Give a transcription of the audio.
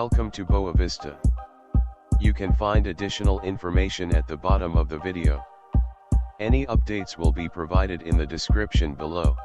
Welcome to Boa Vista. You can find additional information at the bottom of the video. Any updates will be provided in the description below.